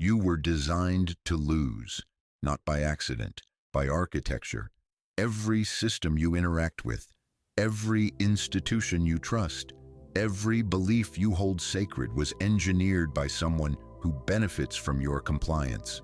You were designed to lose, not by accident, by architecture. Every system you interact with, every institution you trust, every belief you hold sacred was engineered by someone who benefits from your compliance.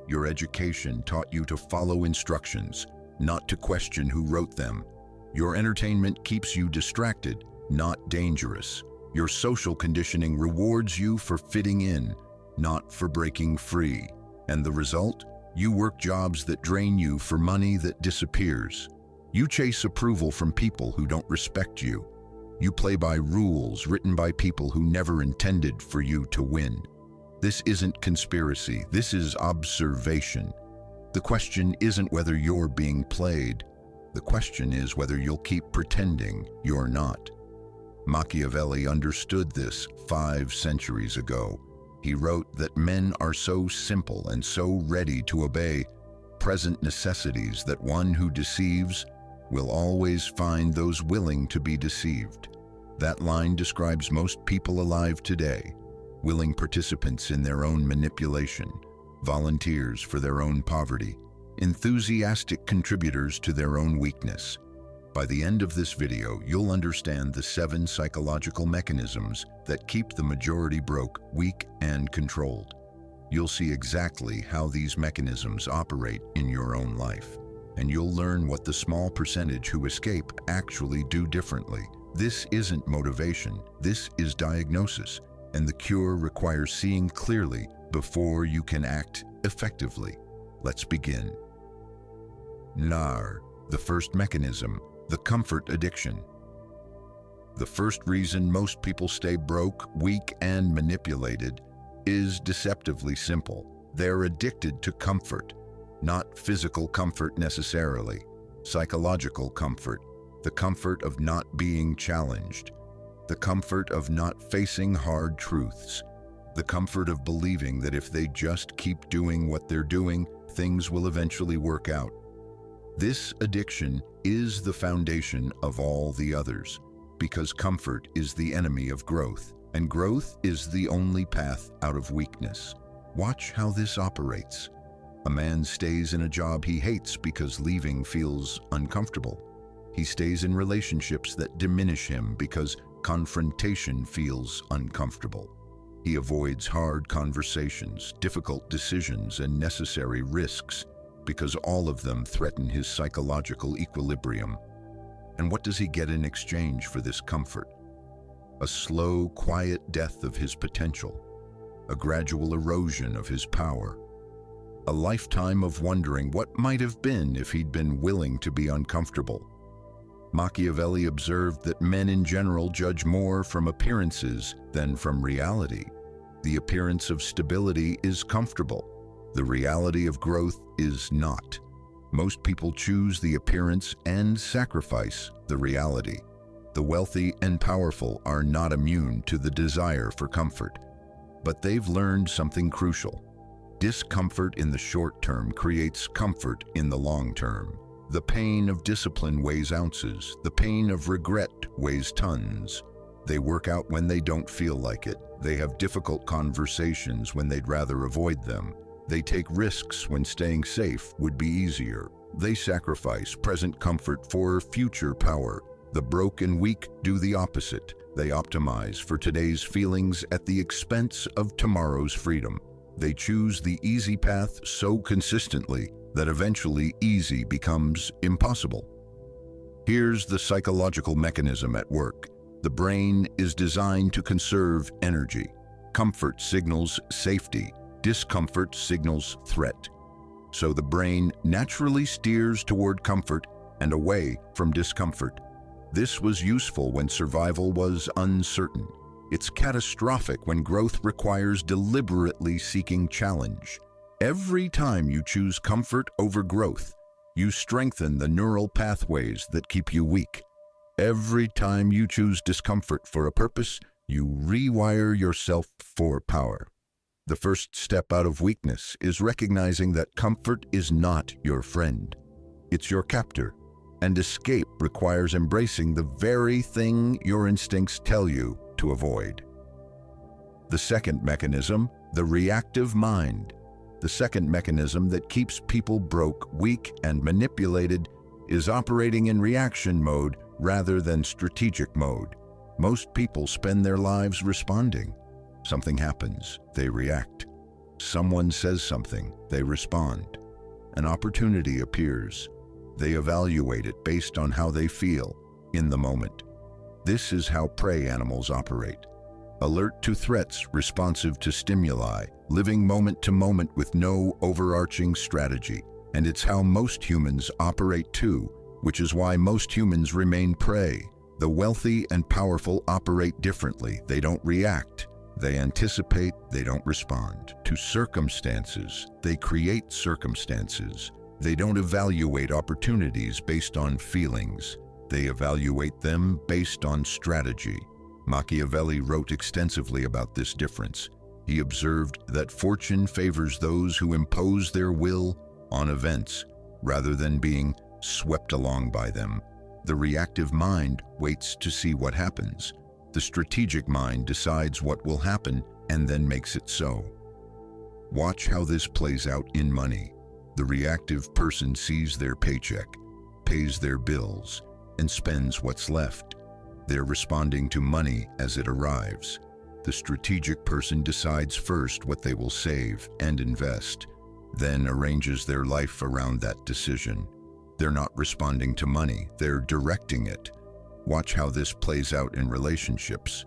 Your education taught you to follow instructions, not to question who wrote them. Your entertainment keeps you distracted, not dangerous. Your social conditioning rewards you for fitting in, not for breaking free. And the result? You work jobs that drain you for money that disappears. You chase approval from people who don't respect you. You play by rules written by people who never intended for you to win. This isn't conspiracy, this is observation. The question isn't whether you're being played. The question is whether you'll keep pretending you're not. Machiavelli understood this 5 centuries ago. He wrote that men are so simple and so ready to obey present necessities that one who deceives will always find those willing to be deceived. That line describes most people alive today, willing participants in their own manipulation, volunteers for their own poverty, enthusiastic contributors to their own weakness. By the end of this video, you'll understand the 7 psychological mechanisms that keep the majority broke, weak, and controlled. You'll see exactly how these mechanisms operate in your own life, and you'll learn what the small percentage who escape actually do differently. This isn't motivation, this is diagnosis, and the cure requires seeing clearly before you can act effectively. Let's begin. NAR, the first mechanism, the comfort addiction. The first reason most people stay broke, weak, and manipulated is deceptively simple. They're addicted to comfort, not physical comfort necessarily, psychological comfort, the comfort of not being challenged, the comfort of not facing hard truths, the comfort of believing that if they just keep doing what they're doing, things will eventually work out. This addiction is the foundation of all the others, because comfort is the enemy of growth, and growth is the only path out of weakness. Watch how this operates. A man stays in a job he hates because leaving feels uncomfortable. He stays in relationships that diminish him because confrontation feels uncomfortable. He avoids hard conversations, difficult decisions, and necessary risks because all of them threaten his psychological equilibrium. And what does he get in exchange for this comfort? A slow, quiet death of his potential, a gradual erosion of his power, a lifetime of wondering what might have been if he'd been willing to be uncomfortable. Machiavelli observed that men in general judge more from appearances than from reality. The appearance of stability is comfortable. The reality of growth is not. Most people choose the appearance and sacrifice the reality. The wealthy and powerful are not immune to the desire for comfort, but they've learned something crucial. Discomfort in the short term creates comfort in the long term. The pain of discipline weighs ounces. The pain of regret weighs tons. They work out when they don't feel like it. They have difficult conversations when they'd rather avoid them. They take risks when staying safe would be easier. They sacrifice present comfort for future power. The broke and weak do the opposite. They optimize for today's feelings at the expense of tomorrow's freedom. They choose the easy path so consistently that eventually easy becomes impossible. Here's the psychological mechanism at work. The brain is designed to conserve energy. Comfort signals safety. Discomfort signals threat. So the brain naturally steers toward comfort and away from discomfort. This was useful when survival was uncertain. It's catastrophic when growth requires deliberately seeking challenge. Every time you choose comfort over growth, you strengthen the neural pathways that keep you weak. Every time you choose discomfort for a purpose, you rewire yourself for power. The first step out of weakness is recognizing that comfort is not your friend. It's your captor, and escape requires embracing the very thing your instincts tell you to avoid. The second mechanism, The reactive mind. The second mechanism that keeps people broke, weak, and manipulated is operating in reaction mode rather than strategic mode. Most people spend their lives responding. Something happens, they react. Someone says something, they respond. An opportunity appears. They evaluate it based on how they feel in the moment. This is how prey animals operate. Alert to threats, responsive to stimuli, living moment to moment with no overarching strategy. And it's how most humans operate too, which is why most humans remain prey. The wealthy and powerful operate differently. They don't react. They anticipate, they don't respond to circumstances. They create circumstances. They don't evaluate opportunities based on feelings. They evaluate them based on strategy. Machiavelli wrote extensively about this difference. He observed that fortune favors those who impose their will on events rather than being swept along by them. The reactive mind waits to see what happens. The strategic mind decides what will happen and then makes it so. Watch how this plays out in money. The reactive person sees their paycheck, pays their bills, and spends what's left. They're responding to money as it arrives. The strategic person decides first what they will save and invest, then arranges their life around that decision. They're not responding to money, they're directing it. Watch how this plays out in relationships.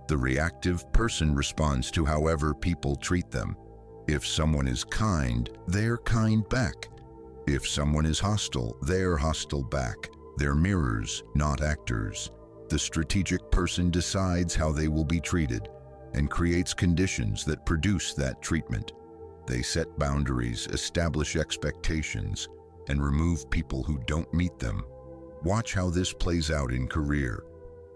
The reactive person responds to however people treat them. If someone is kind, they're kind back. If someone is hostile, they're hostile back. They're mirrors, not actors. The strategic person decides how they will be treated and creates conditions that produce that treatment. They set boundaries, establish expectations, and remove people who don't meet them. Watch how this plays out in career.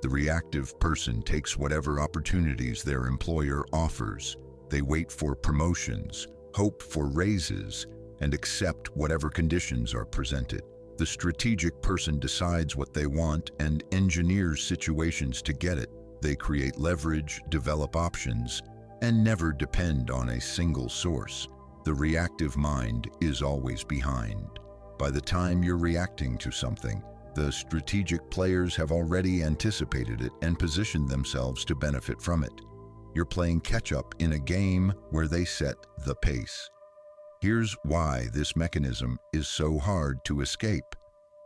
The reactive person takes whatever opportunities their employer offers. They wait for promotions, hope for raises, and accept whatever conditions are presented. The strategic person decides what they want and engineers situations to get it. They create leverage, develop options, and never depend on a single source. The reactive mind is always behind. By the time you're reacting to something, the strategic players have already anticipated it and positioned themselves to benefit from it. You're playing catch-up in a game where they set the pace. Here's why this mechanism is so hard to escape.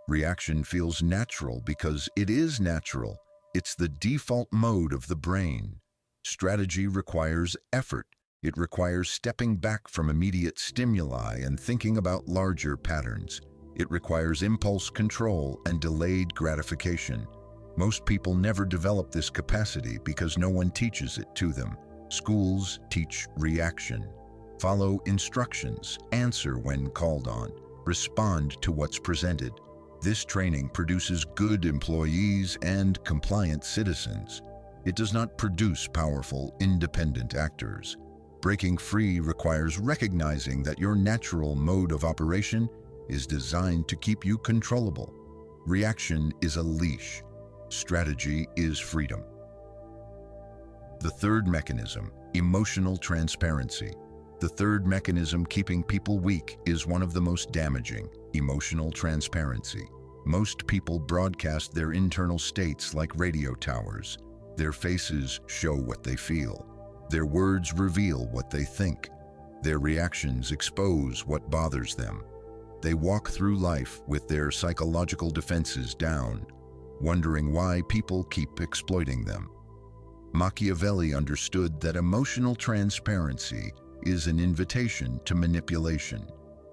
Reaction feels natural because it is natural. It's the default mode of the brain. Strategy requires effort. It requires stepping back from immediate stimuli and thinking about larger patterns. It requires impulse control and delayed gratification. Most people never develop this capacity because no one teaches it to them. Schools teach reaction. Follow instructions, answer when called on, respond to what's presented. This training produces good employees and compliant citizens. It does not produce powerful, independent actors. Breaking free requires recognizing that your natural mode of operation is designed to keep you controllable. Reaction is a leash. Strategy is freedom. The third mechanism, emotional transparency. The third mechanism keeping people weak is one of the most damaging, emotional transparency. Most people broadcast their internal states like radio towers. Their faces show what they feel. Their words reveal what they think. Their reactions expose what bothers them. They walk through life with their psychological defenses down, wondering why people keep exploiting them. Machiavelli understood that emotional transparency is an invitation to manipulation.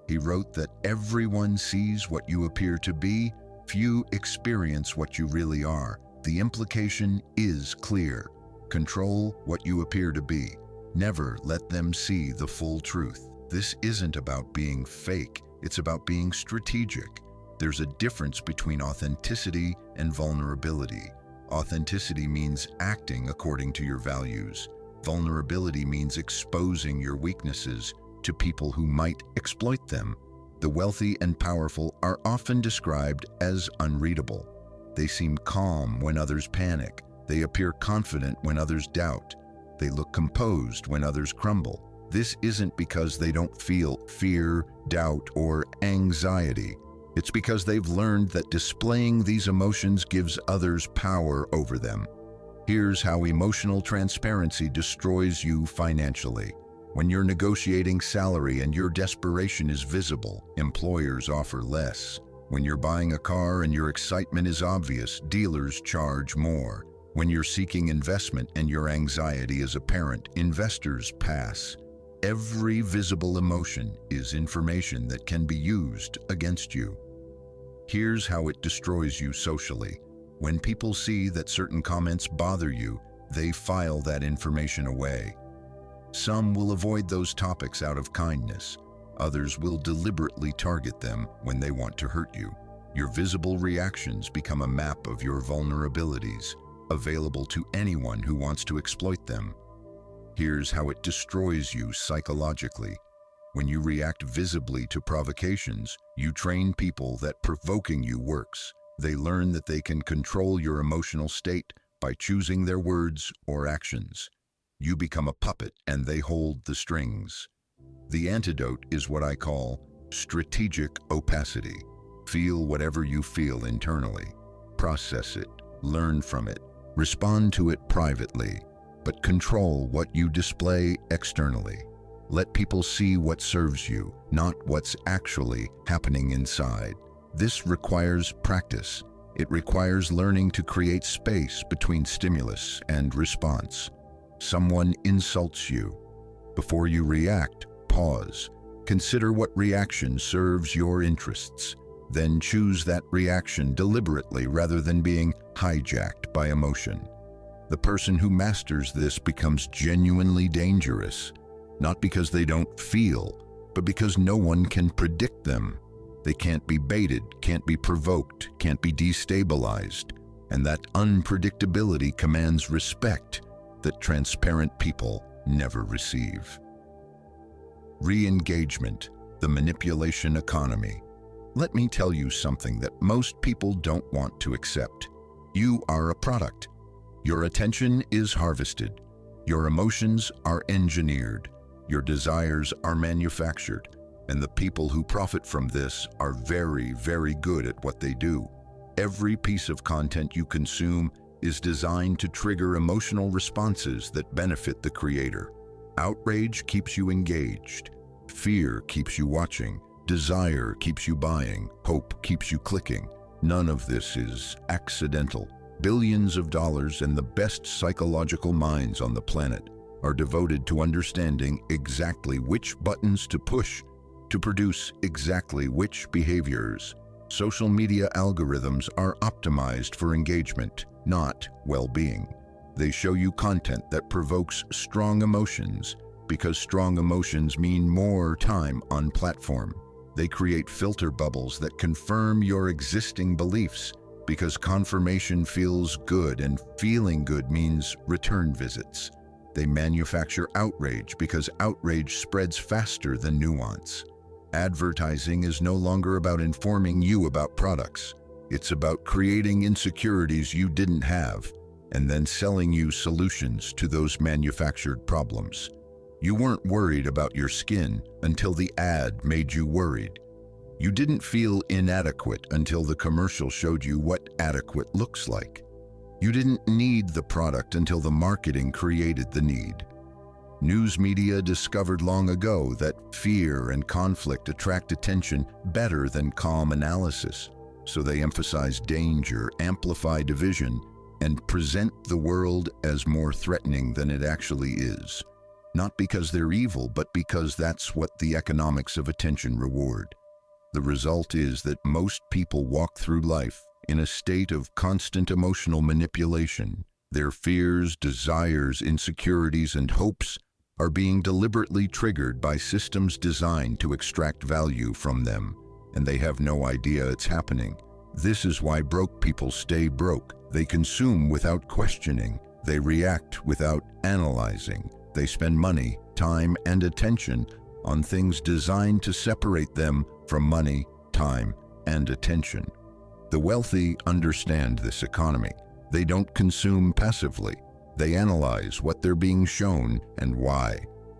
He wrote that everyone sees what you appear to be, few experience what you really are. The implication is clear. Control what you appear to be. Never let them see the full truth. This isn't about being fake, it's about being strategic. There's a difference between authenticity and vulnerability. Authenticity means acting according to your values. Vulnerability means exposing your weaknesses to people who might exploit them. The wealthy and powerful are often described as unreadable. They seem calm when others panic. They appear confident when others doubt. They look composed when others crumble. This isn't because they don't feel fear, doubt, or anxiety. It's because they've learned that displaying these emotions gives others power over them. Here's how emotional transparency destroys you financially. When you're negotiating salary and your desperation is visible, employers offer less. When you're buying a car and your excitement is obvious, dealers charge more. When you're seeking investment and your anxiety is apparent, investors pass. Every visible emotion is information that can be used against you. Here's how it destroys you socially. When people see that certain comments bother you, they file that information away. Some will avoid those topics out of kindness. Others will deliberately target them when they want to hurt you. Your visible reactions become a map of your vulnerabilities, available to anyone who wants to exploit them. Here's how it destroys you psychologically. When you react visibly to provocations, you train people that provoking you works. They learn that they can control your emotional state by choosing their words or actions. You become a puppet and they hold the strings. The antidote is what I call strategic opacity. Feel whatever you feel internally. Process it, learn from it, respond to it privately, but control what you display externally. Let people see what serves you, not what's actually happening inside. This requires practice. It requires learning to create space between stimulus and response. Someone insults you. Before you react, pause. Consider what reaction serves your interests. Then choose that reaction deliberately rather than being hijacked by emotion. The person who masters this becomes genuinely dangerous, not because they don't feel, but because no one can predict them. They can't be baited, can't be provoked, can't be destabilized, and that unpredictability commands respect that transparent people never receive. Re-engagement, the manipulation economy. Let me tell you something that most people don't want to accept. You are a product. Your attention is harvested. Your emotions are engineered. Your desires are manufactured. And the people who profit from this are very, very good at what they do. Every piece of content you consume is designed to trigger emotional responses that benefit the creator. Outrage keeps you engaged. Fear keeps you watching. Desire keeps you buying. Hope keeps you clicking. None of this is accidental. Billions of dollars and the best psychological minds on the planet are devoted to understanding exactly which buttons to push to produce exactly which behaviors. Social media algorithms are optimized for engagement, not well-being. They show you content that provokes strong emotions because strong emotions mean more time on platform. They create filter bubbles that confirm your existing beliefs because confirmation feels good and feeling good means return visits. They manufacture outrage because outrage spreads faster than nuance. Advertising is no longer about informing you about products. It's about creating insecurities you didn't have and then selling you solutions to those manufactured problems. You weren't worried about your skin until the ad made you worried. You didn't feel inadequate until the commercial showed you what adequate looks like. You didn't need the product until the marketing created the need. News media discovered long ago that fear and conflict attract attention better than calm analysis, so they emphasize danger, amplify division, and present the world as more threatening than it actually is. Not because they're evil, but because that's what the economics of attention reward. The result is that most people walk through life in a state of constant emotional manipulation. Their fears, desires, insecurities, and hopes are being deliberately triggered by systems designed to extract value from them, and they have no idea it's happening. This is why broke people stay broke. They consume without questioning. They react without analyzing. They spend money, time, and attention on things designed to separate them from money, time, and attention. The wealthy understand this economy. They don't consume passively. They analyze what they're being shown and why.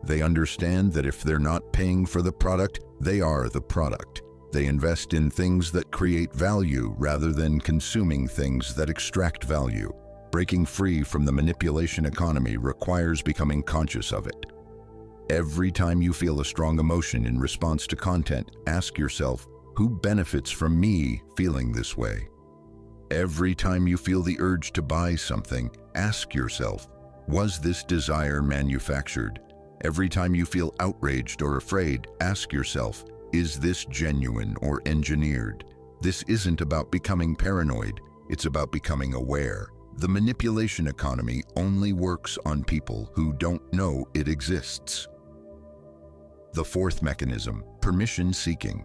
They understand that if they're not paying for the product, they are the product. They invest in things that create value rather than consuming things that extract value. Breaking free from the manipulation economy requires becoming conscious of it. Every time you feel a strong emotion in response to content, ask yourself, who benefits from me feeling this way? Every time you feel the urge to buy something, ask yourself, was this desire manufactured? Every time you feel outraged or afraid, ask yourself, is this genuine or engineered? This isn't about becoming paranoid, it's about becoming aware. The manipulation economy only works on people who don't know it exists. The fourth mechanism, permission seeking.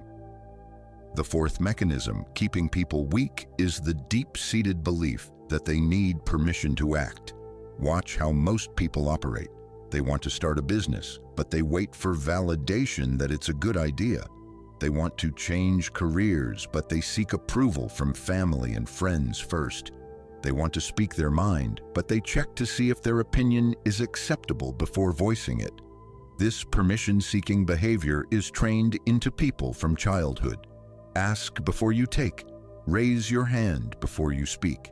The fourth mechanism, keeping people weak, is the deep-seated belief that they need permission to act. Watch how most people operate. They want to start a business, but they wait for validation that it's a good idea. They want to change careers, but they seek approval from family and friends first. They want to speak their mind, but they check to see if their opinion is acceptable before voicing it. This permission-seeking behavior is trained into people from childhood. Ask before you take. Raise your hand before you speak.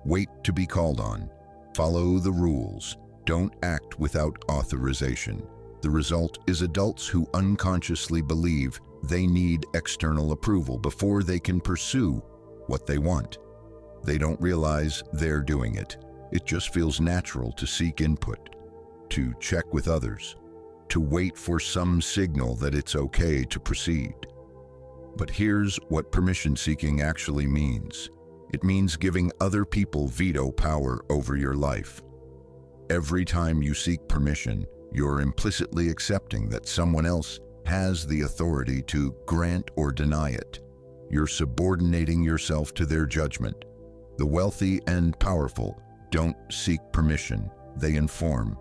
Wait to be called on. Follow the rules. Don't act without authorization. The result is adults who unconsciously believe they need external approval before they can pursue what they want. They don't realize they're doing it. It just feels natural to seek input, to check with others, to wait for some signal that it's okay to proceed. But here's what permission seeking actually means. It means giving other people veto power over your life. Every time you seek permission, you're implicitly accepting that someone else has the authority to grant or deny it. You're subordinating yourself to their judgment. The wealthy and powerful don't seek permission, they inform.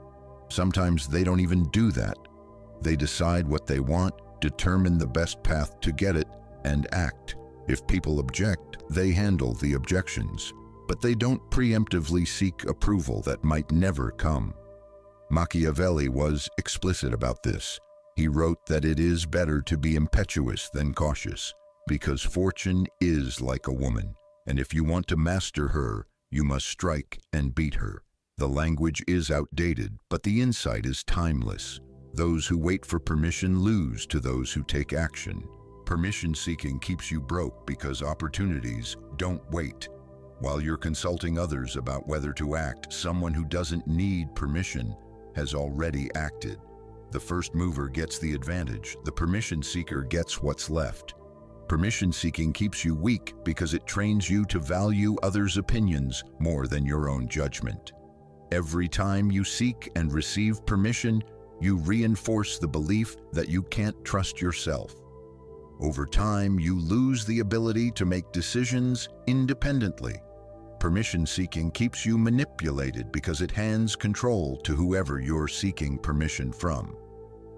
Sometimes they don't even do that. They decide what they want, determine the best path to get it, and act. If people object, they handle the objections, but they don't preemptively seek approval that might never come. Machiavelli was explicit about this. He wrote that it is better to be impetuous than cautious, because fortune is like a woman, and if you want to master her, you must strike and beat her. The language is outdated, but the insight is timeless. Those who wait for permission lose to those who take action. Permission seeking keeps you broke because opportunities don't wait. While you're consulting others about whether to act, someone who doesn't need permission has already acted. The first mover gets the advantage, the permission seeker gets what's left. Permission seeking keeps you weak because it trains you to value others' opinions more than your own judgment. Every time you seek and receive permission, you reinforce the belief that you can't trust yourself. Over time, you lose the ability to make decisions independently. Permission seeking keeps you manipulated because it hands control to whoever you're seeking permission from.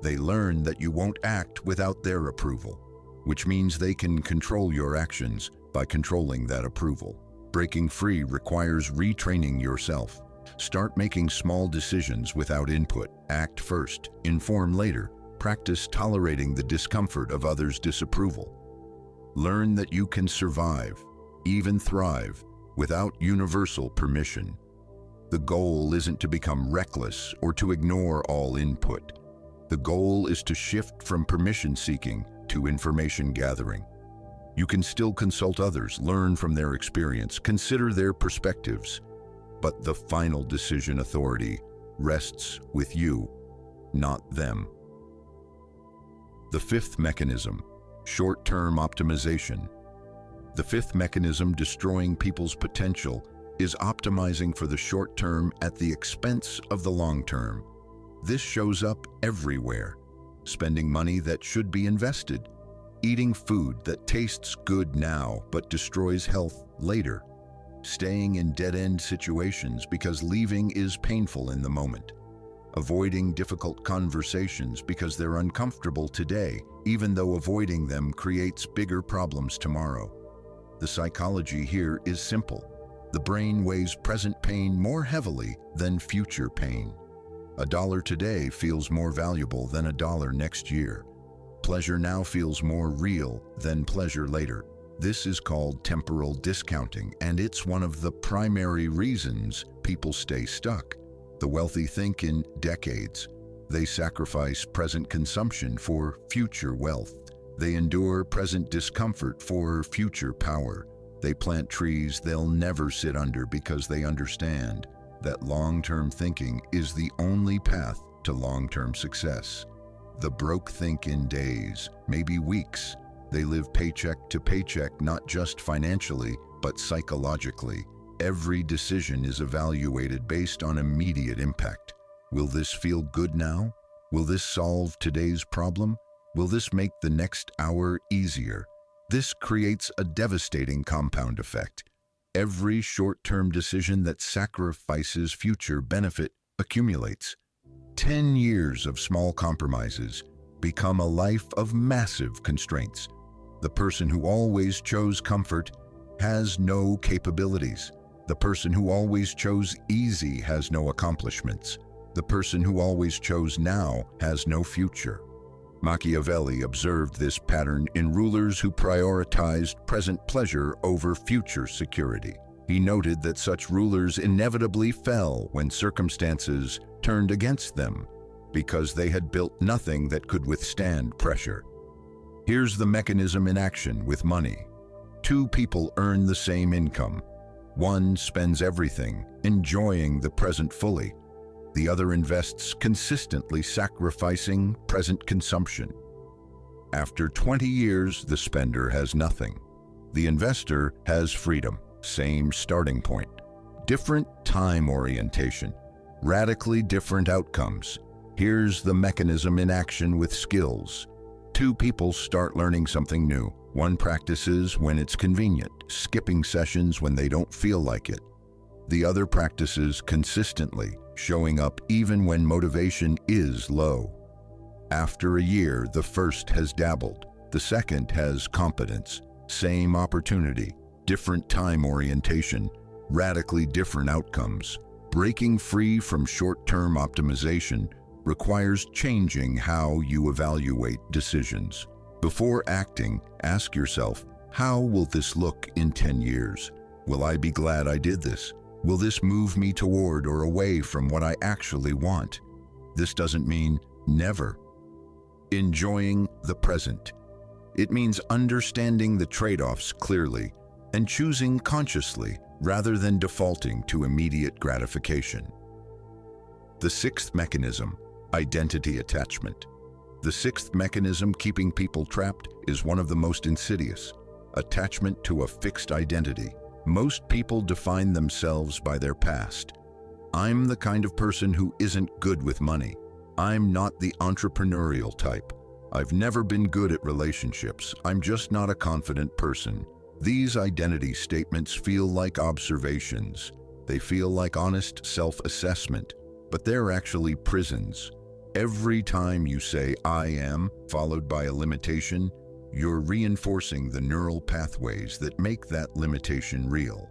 They learn that you won't act without their approval, which means they can control your actions by controlling that approval. Breaking free requires retraining yourself. Start making small decisions without input. Act first, inform later. Practice tolerating the discomfort of others' disapproval. Learn that you can survive, even thrive, without universal permission. The goal isn't to become reckless or to ignore all input. The goal is to shift from permission seeking to information gathering. You can still consult others, learn from their experience, consider their perspectives, but the final decision authority rests with you, not them. The fifth mechanism, short-term optimization. The fifth mechanism destroying people's potential is optimizing for the short term at the expense of the long term. This shows up everywhere. Spending money that should be invested, eating food that tastes good now but destroys health later, staying in dead-end situations because leaving is painful in the moment, avoiding difficult conversations because they're uncomfortable today, even though avoiding them creates bigger problems tomorrow. The psychology here is simple. The brain weighs present pain more heavily than future pain. A dollar today feels more valuable than a dollar next year. Pleasure now feels more real than pleasure later. This is called temporal discounting, and it's one of the primary reasons people stay stuck. The wealthy think in decades. They sacrifice present consumption for future wealth. They endure present discomfort for future power. They plant trees they'll never sit under because they understand that long-term thinking is the only path to long-term success. The broke think in days, maybe weeks. They live paycheck to paycheck, not just financially, but psychologically. Every decision is evaluated based on immediate impact. Will this feel good now? Will this solve today's problem? Will this make the next hour easier? This creates a devastating compound effect. Every short-term decision that sacrifices future benefit accumulates. 10 years of small compromises become a life of massive constraints. The person who always chose comfort has no capabilities. The person who always chose easy has no accomplishments. The person who always chose now has no future. Machiavelli observed this pattern in rulers who prioritized present pleasure over future security. He noted that such rulers inevitably fell when circumstances turned against them because they had built nothing that could withstand pressure. Here's the mechanism in action with money. Two people earn the same income. One spends everything, enjoying the present fully. The other invests consistently, sacrificing present consumption. After 20 years, the spender has nothing. The investor has freedom, same starting point. Different time orientation, radically different outcomes. Here's the mechanism in action with skills. Two people start learning something new. One practices when it's convenient, skipping sessions when they don't feel like it. The other practices consistently, showing up even when motivation is low. After a year, the first has dabbled. The second has competence. Same opportunity, different time orientation, radically different outcomes. Breaking free from short-term optimization requires changing how you evaluate decisions. Before acting, ask yourself, how will this look in 10 years? Will I be glad I did this? Will this move me toward or away from what I actually want? This doesn't mean never. Enjoying the present. It means understanding the trade-offs clearly and choosing consciously rather than defaulting to immediate gratification. The sixth mechanism, identity attachment. The sixth mechanism keeping people trapped is one of the most insidious, attachment to a fixed identity. Most people define themselves by their past. I'm the kind of person who isn't good with money. I'm not the entrepreneurial type. I've never been good at relationships. I'm just not a confident person. These identity statements feel like observations. They feel like honest self-assessment, but they're actually prisons. Every time you say, I am, followed by a limitation, you're reinforcing the neural pathways that make that limitation real.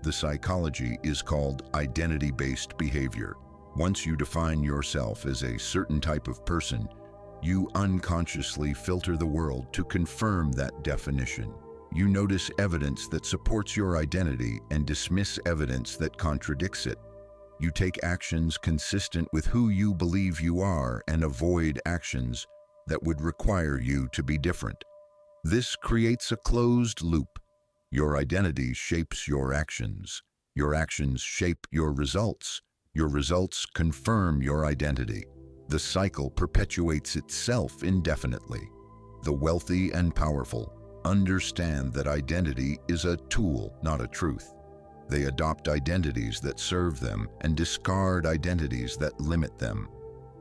The psychology is called identity-based behavior. Once you define yourself as a certain type of person, you unconsciously filter the world to confirm that definition. You notice evidence that supports your identity and dismiss evidence that contradicts it. You take actions consistent with who you believe you are and avoid actions that would require you to be different. This creates a closed loop. Your identity shapes your actions. Your actions shape your results. Your results confirm your identity. The cycle perpetuates itself indefinitely. The wealthy and powerful understand that identity is a tool, not a truth. They adopt identities that serve them and discard identities that limit them.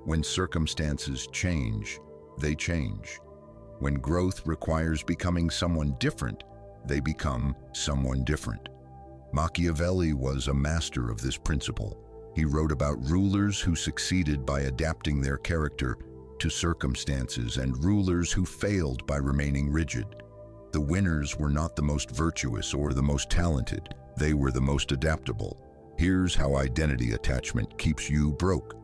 When circumstances change, they change. When growth requires becoming someone different, they become someone different. Machiavelli was a master of this principle. He wrote about rulers who succeeded by adapting their character to circumstances and rulers who failed by remaining rigid. The winners were not the most virtuous or the most talented. They were the most adaptable. Here's how identity attachment keeps you broke.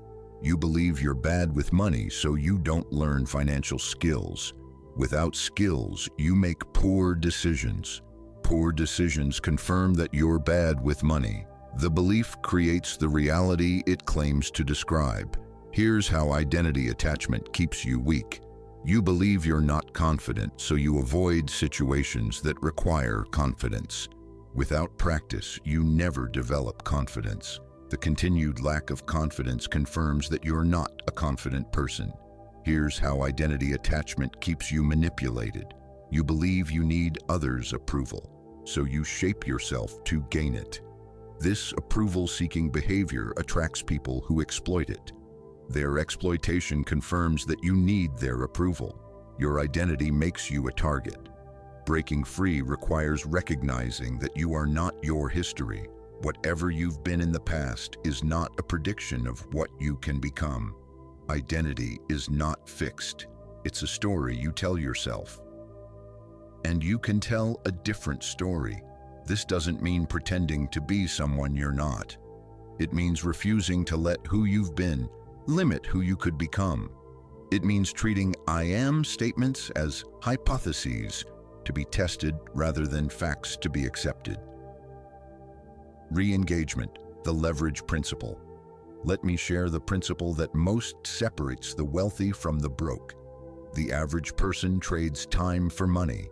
You believe you're bad with money, so you don't learn financial skills. Without skills, you make poor decisions. Poor decisions confirm that you're bad with money. The belief creates the reality it claims to describe. Here's how identity attachment keeps you weak. You believe you're not confident, so you avoid situations that require confidence. Without practice, you never develop confidence. The continued lack of confidence confirms that you're not a confident person. Here's how identity attachment keeps you manipulated. You believe you need others' approval, so you shape yourself to gain it. This approval-seeking behavior attracts people who exploit it. Their exploitation confirms that you need their approval. Your identity makes you a target. Breaking free requires recognizing that you are not your history. Whatever you've been in the past is not a prediction of what you can become. Identity is not fixed. It's a story you tell yourself. And you can tell a different story. This doesn't mean pretending to be someone you're not. It means refusing to let who you've been limit who you could become. It means treating I am statements as hypotheses to be tested rather than facts to be accepted. Re-engagement, the leverage principle. Let me share the principle that most separates the wealthy from the broke. The average person trades time for money.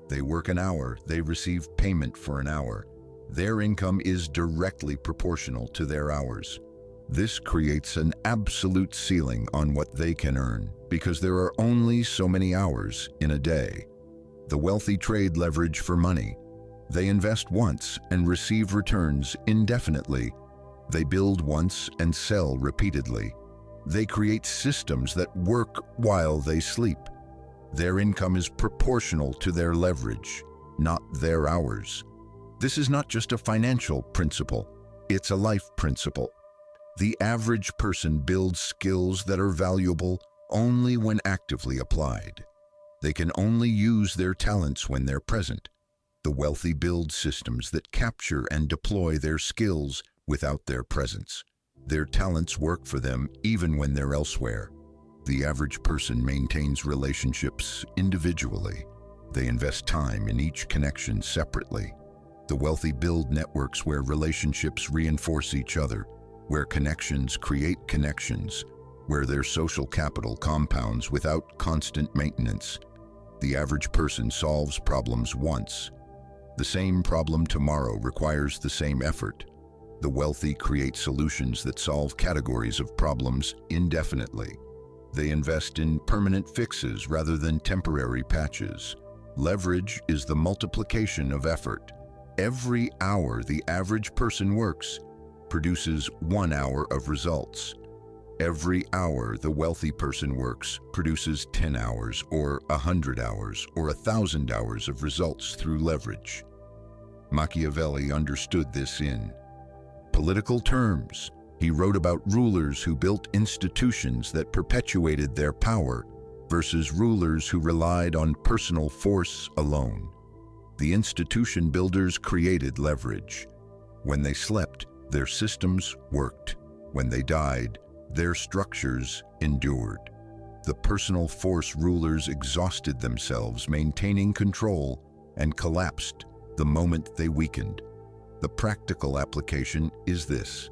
They work an hour, they receive payment for an hour. Their income is directly proportional to their hours. This creates an absolute ceiling on what they can earn because there are only so many hours in a day. The wealthy trade leverage for money. They invest once and receive returns indefinitely. They build once and sell repeatedly. They create systems that work while they sleep. Their income is proportional to their leverage, not their hours. This is not just a financial principle, it's a life principle. The average person builds skills that are valuable only when actively applied. They can only use their talents when they're present. The wealthy build systems that capture and deploy their skills without their presence. Their talents work for them even when they're elsewhere. The average person maintains relationships individually. They invest time in each connection separately. The wealthy build networks where relationships reinforce each other, where connections create connections, where their social capital compounds without constant maintenance. The average person solves problems once. The same problem tomorrow requires the same effort. The wealthy create solutions that solve categories of problems indefinitely. They invest in permanent fixes rather than temporary patches. Leverage is the multiplication of effort. Every hour the average person works produces 1 hour of results. Every hour the wealthy person works produces 10 hours or 100 hours or 1,000 hours of results through leverage. Machiavelli understood this in political terms. He wrote about rulers who built institutions that perpetuated their power versus rulers who relied on personal force alone. The institution builders created leverage. When they slept, their systems worked. When they died, their structures endured. The personal force rulers exhausted themselves maintaining control and collapsed the moment they weakened. The practical application is this.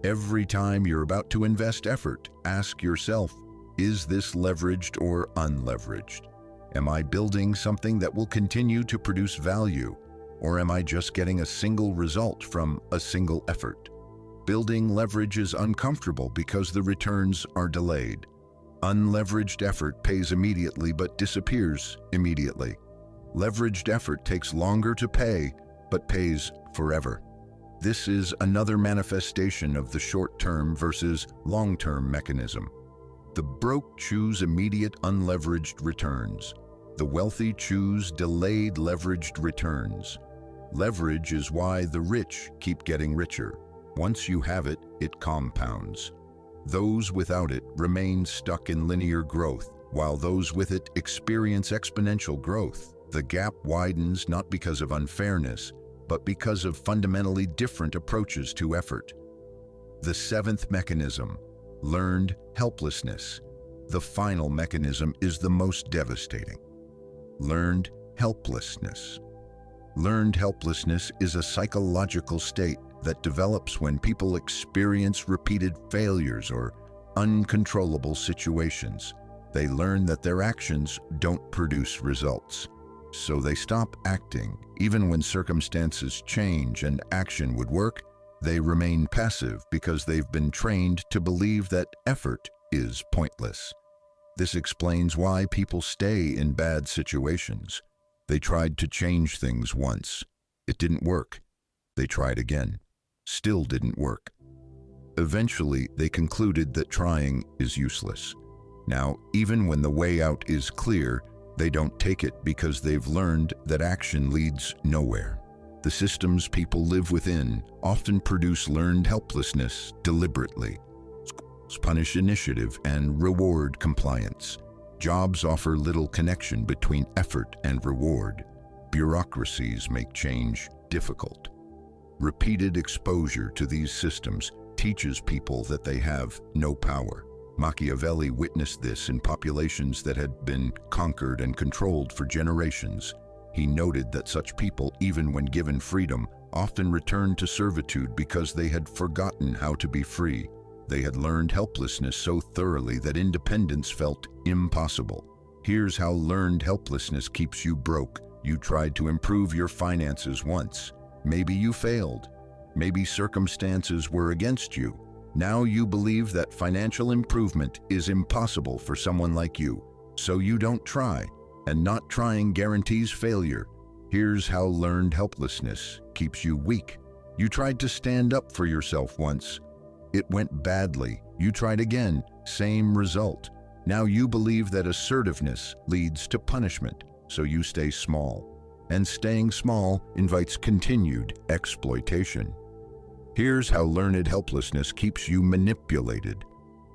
Every time you're about to invest effort, ask yourself, is this leveraged or unleveraged? Am I building something that will continue to produce value, or am I just getting a single result from a single effort? Building leverage is uncomfortable because the returns are delayed. Unleveraged effort pays immediately but disappears immediately. Leveraged effort takes longer to pay, but pays forever. This is another manifestation of the short-term versus long-term mechanism. The broke choose immediate unleveraged returns. The wealthy choose delayed leveraged returns. Leverage is why the rich keep getting richer. Once you have it, it compounds. Those without it remain stuck in linear growth, while those with it experience exponential growth. The gap widens not because of unfairness, but because of fundamentally different approaches to effort. The seventh mechanism, Learned helplessness. The final mechanism is the most devastating. Learned helplessness. Learned helplessness is a psychological state that develops when people experience repeated failures or uncontrollable situations. They learn that their actions don't produce results, so they stop acting. Even when circumstances change and action would work, they remain passive because they've been trained to believe that effort is pointless. This explains why people stay in bad situations. They tried to change things once. It didn't work. They tried again. Still didn't work. Eventually, they concluded that trying is useless. Now, even when the way out is clear, they don't take it because they've learned that action leads nowhere. The systems people live within often produce learned helplessness deliberately. Schools punish initiative and reward compliance. Jobs offer little connection between effort and reward. Bureaucracies make change difficult. Repeated exposure to these systems teaches people that they have no power. Machiavelli witnessed this in populations that had been conquered and controlled for generations. He noted that such people, even when given freedom, often returned to servitude because they had forgotten how to be free. They had learned helplessness so thoroughly that independence felt impossible. Here's how learned helplessness keeps you broke. You tried to improve your finances once. Maybe you failed. Maybe circumstances were against you. Now you believe that financial improvement is impossible for someone like you, so you don't try, and not trying guarantees failure. Here's how learned helplessness keeps you weak. You tried to stand up for yourself once. It went badly. You tried again, same result. Now you believe that assertiveness leads to punishment, so you stay small. And staying small invites continued exploitation. Here's how learned helplessness keeps you manipulated.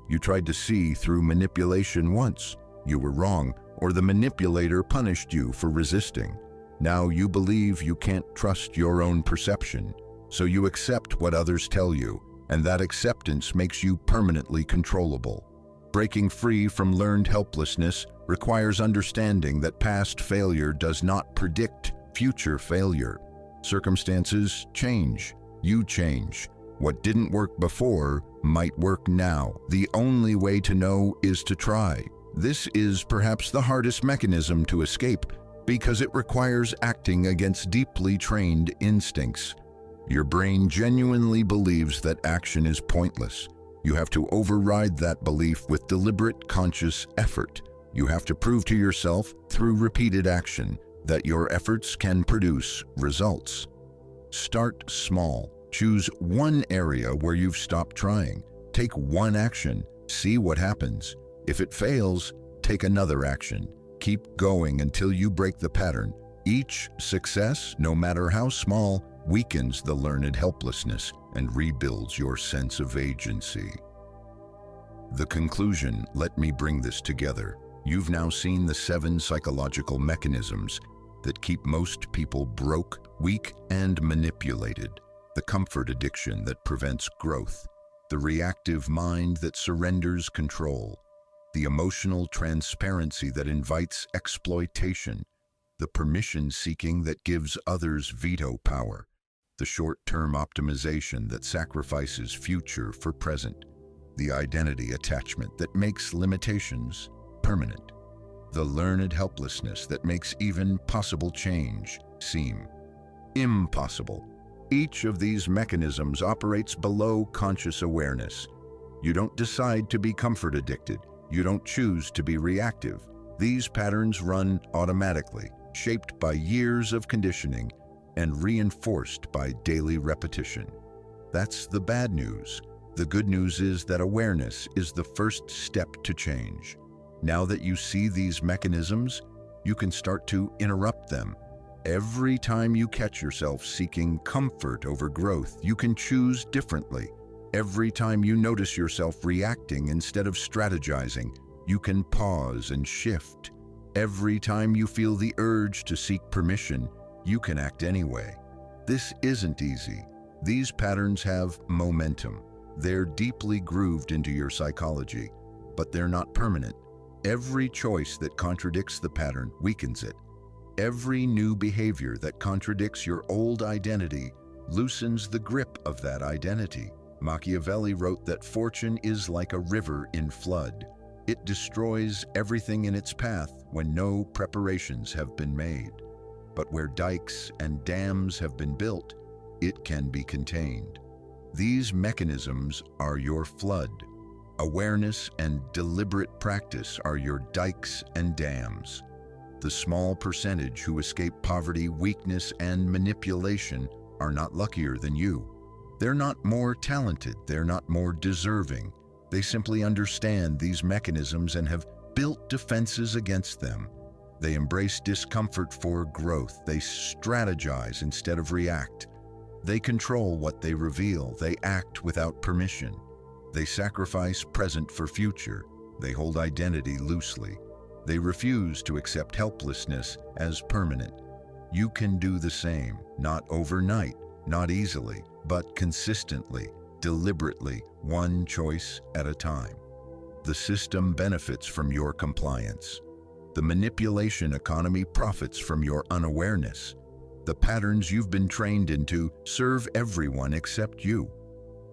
You tried to see through manipulation once. You were wrong, or the manipulator punished you for resisting. Now you believe you can't trust your own perception, so you accept what others tell you, and that acceptance makes you permanently controllable. Breaking free from learned helplessness requires understanding that past failure does not predict future failure. Circumstances change. You change. What didn't work before might work now. The only way to know is to try. This is perhaps the hardest mechanism to escape because it requires acting against deeply trained instincts. Your brain genuinely believes that action is pointless. You have to override that belief with deliberate, conscious effort. You have to prove to yourself through repeated action that your efforts can produce results. Start small. Choose one area where you've stopped trying. Take one action. See what happens. If it fails, take another action. Keep going until you break the pattern. Each success, no matter how small, weakens the learned helplessness and rebuilds your sense of agency. The conclusion, let me bring this together. You've now seen the 7 psychological mechanisms that keep most people broke, weak, and manipulated. The comfort addiction that prevents growth. The reactive mind that surrenders control. The emotional transparency that invites exploitation. The permission-seeking that gives others veto power. The short-term optimization that sacrifices future for present. The identity attachment that makes limitations permanent. The learned helplessness that makes even possible change seem impossible. Each of these mechanisms operates below conscious awareness. You don't decide to be comfort addicted. You don't choose to be reactive. These patterns run automatically, shaped by years of conditioning and reinforced by daily repetition. That's the bad news. The good news is that awareness is the first step to change. Now that you see these mechanisms, you can start to interrupt them. Every time you catch yourself seeking comfort over growth, you can choose differently. Every time you notice yourself reacting instead of strategizing, you can pause and shift. Every time you feel the urge to seek permission, you can act anyway. This isn't easy. These patterns have momentum. They're deeply grooved into your psychology, but they're not permanent. Every choice that contradicts the pattern weakens it. Every new behavior that contradicts your old identity loosens the grip of that identity. Machiavelli wrote that fortune is like a river in flood. It destroys everything in its path when no preparations have been made. But where dikes and dams have been built, it can be contained. These mechanisms are your flood. Awareness and deliberate practice are your dikes and dams. The small percentage who escape poverty, weakness, and manipulation are not luckier than you. They're not more talented, they're not more deserving. They simply understand these mechanisms and have built defenses against them. They embrace discomfort for growth. They strategize instead of react. They control what they reveal. They act without permission. They sacrifice present for future. They hold identity loosely. They refuse to accept helplessness as permanent. You can do the same, not overnight, not easily, but consistently, deliberately, one choice at a time. The system benefits from your compliance. The manipulation economy profits from your unawareness. The patterns you've been trained into serve everyone except you.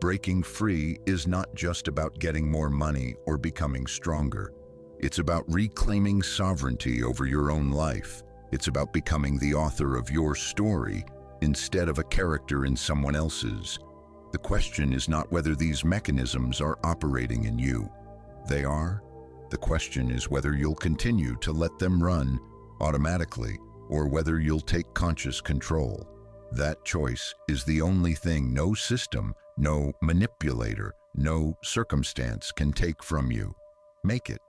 Breaking free is not just about getting more money or becoming stronger. It's about reclaiming sovereignty over your own life. It's about becoming the author of your story instead of a character in someone else's. The question is not whether these mechanisms are operating in you. They are. The question is whether you'll continue to let them run automatically or whether you'll take conscious control. That choice is the only thing no system, no manipulator, no circumstance can take from you. Make it.